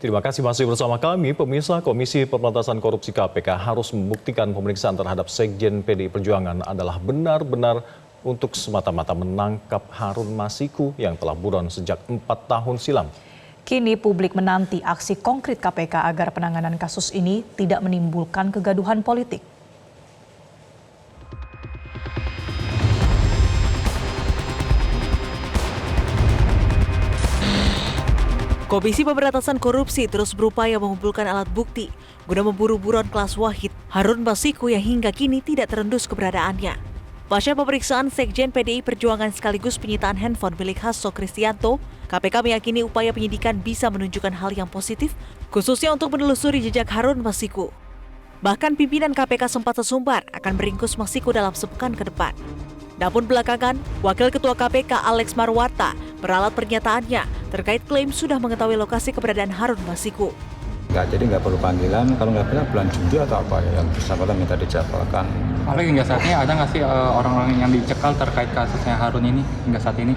Terima kasih masih bersama kami. Pemirsa, Komisi Pemberantasan Korupsi KPK harus membuktikan pemeriksaan terhadap Sekjen PDI Perjuangan adalah benar-benar untuk semata-mata menangkap Harun Masiku yang telah buron sejak 4 tahun silam. Kini publik menanti aksi konkret KPK agar penanganan kasus ini tidak menimbulkan kegaduhan politik. Komisi Pemberantasan Korupsi terus berupaya mengumpulkan alat bukti guna memburu buron kelas Wahid Harun Masiku yang hingga kini tidak terendus keberadaannya. Pasca pemeriksaan Sekjen PDI Perjuangan sekaligus penyitaan handphone milik Hasto Kristianto, KPK meyakini upaya penyidikan bisa menunjukkan hal yang positif, khususnya untuk menelusuri jejak Harun Masiku. Bahkan pimpinan KPK sempat sesumbar akan meringkus Masiku dalam sepekan ke depan. Namun belakangan, Wakil Ketua KPK Alex Marwata meralat pernyataannya terkait klaim sudah mengetahui lokasi keberadaan Harun Masiku. Jadi nggak perlu panggilan, kalau nggak benar bulan Juli atau apa ya, yang bersangkutan minta dijadwalkan. Tapi hingga saat ini ada nggak sih orang-orang yang dicekal terkait kasusnya Harun ini hingga saat ini?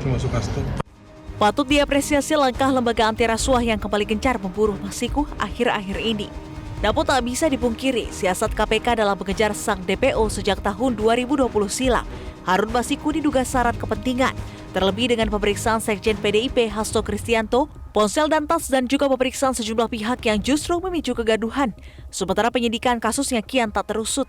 Patut diapresiasi langkah lembaga anti rasuah yang kembali gencar memburu Masiku akhir-akhir ini. Namun tak bisa dipungkiri, siasat KPK dalam mengejar sang DPO sejak tahun 2020 silam. Harun Masiku diduga syarat kepentingan, terlebih dengan pemeriksaan Sekjen PDIP Hasto Kristianto, ponsel dan tas dan juga pemeriksaan sejumlah pihak yang justru memicu kegaduhan. Sementara penyidikan kasusnya kian tak terusut.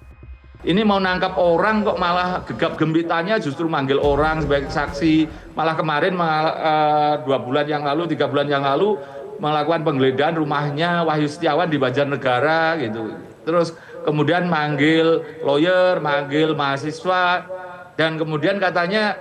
Ini mau nangkap orang kok malah gegap gempitanya justru manggil orang sebagai saksi. Malah kemarin 2 bulan yang lalu, 3 bulan yang lalu melakukan penggeledahan rumahnya Wahyu Setiawan di Banjarnegara gitu. Terus kemudian manggil lawyer, manggil mahasiswa, dan kemudian katanya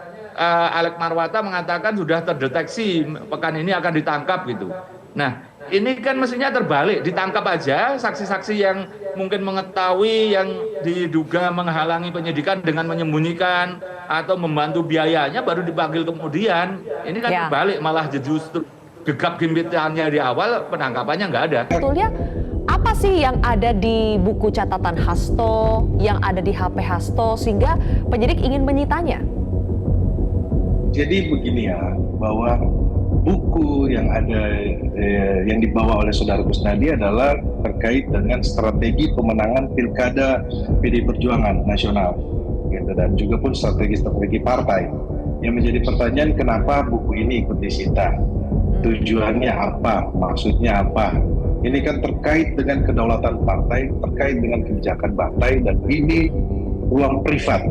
Alex Marwata mengatakan sudah terdeteksi pekan ini akan ditangkap gitu. Nah, ini kan mestinya terbalik, ditangkap aja saksi-saksi yang mungkin mengetahui yang diduga menghalangi penyidikan dengan menyembunyikan atau membantu biayanya baru dipanggil kemudian. Ini kan terbalik, malah justru gegap gempitannya di awal, penangkapannya nggak ada. Sebetulnya apa sih yang ada di buku catatan Hasto, yang ada di HP Hasto sehingga penyidik ingin menyitanya? Jadi begini ya, bahwa buku yang ada yang dibawa oleh Saudara Kusnadi adalah terkait dengan strategi pemenangan pilkada PDI Perjuangan nasional, gitu, dan juga pun strategi partai. Yang menjadi pertanyaan, kenapa buku ini ikut disita? Tujuannya apa? Maksudnya apa? Ini kan terkait dengan kedaulatan partai, terkait dengan kebijakan partai, dan ini ruang privat.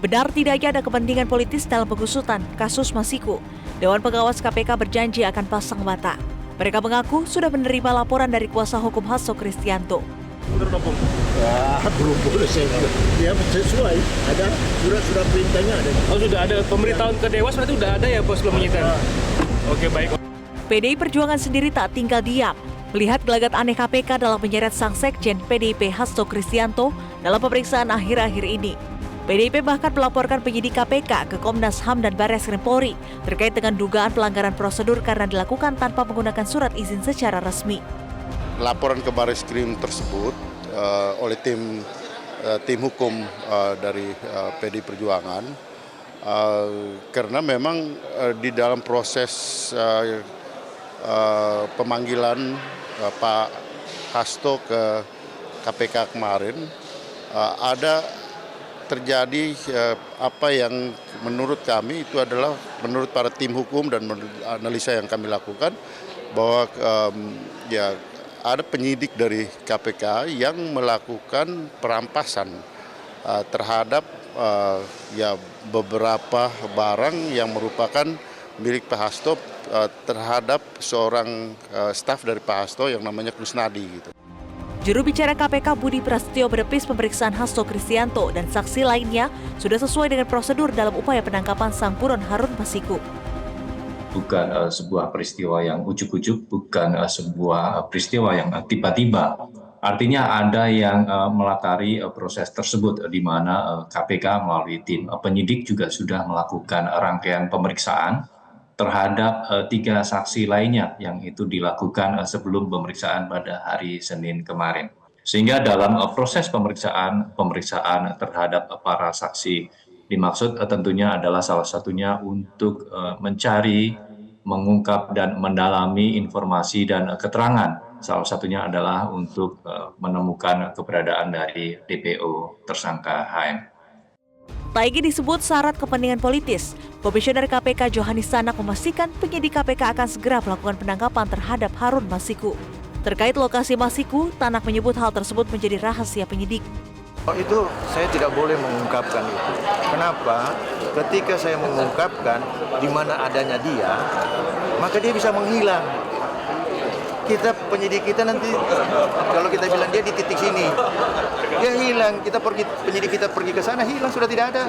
Benar tidaknya ada kepentingan politis dalam pengusutan kasus Masiku, Dewan Pengawas KPK berjanji akan pasang mata. Mereka mengaku sudah menerima laporan dari kuasa hukum Hasto Kristianto. Belum boleh saya. Ya sesuai, ada surat perintahnya ada. Oh, sudah ada pemberitahuan ke Dewas, berarti sudah ada ya bos belum menyitaan. Oke, baik. PDI Perjuangan sendiri tak tinggal diam melihat gelagat aneh KPK dalam menyeret sang Sekjen PDIP Hasto Kristianto dalam pemeriksaan akhir-akhir ini. PDIP bahkan melaporkan penyidik KPK ke Komnas HAM dan Barreskrim Polri terkait dengan dugaan pelanggaran prosedur karena dilakukan tanpa menggunakan surat izin secara resmi. Laporan ke Barreskrim tersebut oleh tim hukum dari PDI Perjuangan karena memang di dalam proses pemanggilan Pak Hasto ke KPK kemarin ada terjadi apa yang menurut kami itu adalah menurut para tim hukum dan menurut analisa yang kami lakukan bahwa ya ada penyidik dari KPK yang melakukan perampasan terhadap ya beberapa barang yang merupakan milik Pak Hasto terhadap seorang staf dari Pak Hasto yang namanya Kusnadi gitu. Juru bicara KPK Budi Prasetyo menepis pemeriksaan Hasto Kristianto dan saksi lainnya sudah sesuai dengan prosedur dalam upaya penangkapan sang buron Harun Masiku. Bukan sebuah peristiwa yang ujuk-ujuk, bukan sebuah peristiwa yang tiba-tiba. Artinya ada yang melatari proses tersebut di mana KPK melalui tim penyidik juga sudah melakukan rangkaian pemeriksaan terhadap 3 saksi lainnya yang itu dilakukan sebelum pemeriksaan pada hari Senin kemarin. Sehingga dalam proses pemeriksaan terhadap para saksi dimaksud tentunya adalah salah satunya untuk mencari mengungkap dan mendalami informasi dan keterangan. Salah satunya adalah untuk menemukan keberadaan dari DPO tersangka HM. Tak ingin disebut syarat kepentingan politis, Komisioner KPK Johanis Sanak memastikan penyidik KPK akan segera melakukan penangkapan terhadap Harun Masiku. Terkait lokasi Masiku, Tanak menyebut hal tersebut menjadi rahasia penyidik. Itu saya tidak boleh mengungkapkan itu. Kenapa? Ketika saya mengungkapkan di mana adanya dia, maka dia bisa menghilang. Kita penyidik kita nanti kalau kita bilang dia di titik sini, dia hilang. Penyidik kita pergi ke sana hilang, sudah tidak ada.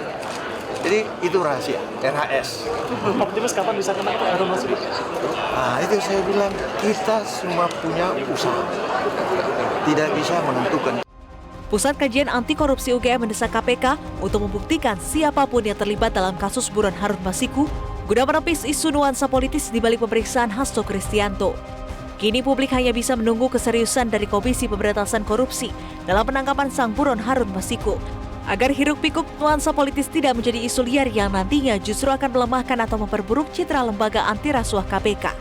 Jadi itu rahasia, RHS. Optimis kapan bisa kena Harun Masiku? Itu saya bilang kita semua punya usaha, tidak bisa menentukan. Pusat Kajian Anti Korupsi UGM mendesak KPK untuk membuktikan siapapun yang terlibat dalam kasus buron Harun Masiku guna menepis isu nuansa politis di balik pemeriksaan Hasto Kristianto. Kini publik hanya bisa menunggu keseriusan dari Komisi Pemberantasan Korupsi dalam penangkapan sang buron Harun Masiku, agar hiruk-pikuk nuansa politis tidak menjadi isu liar yang nantinya justru akan melemahkan atau memperburuk citra lembaga anti rasuah KPK.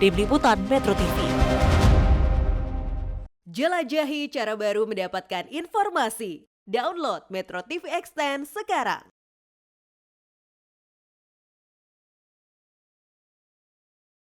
Tim Liputan Metro TV. Jelajahi cara baru mendapatkan informasi. Download Metro TV Extend sekarang.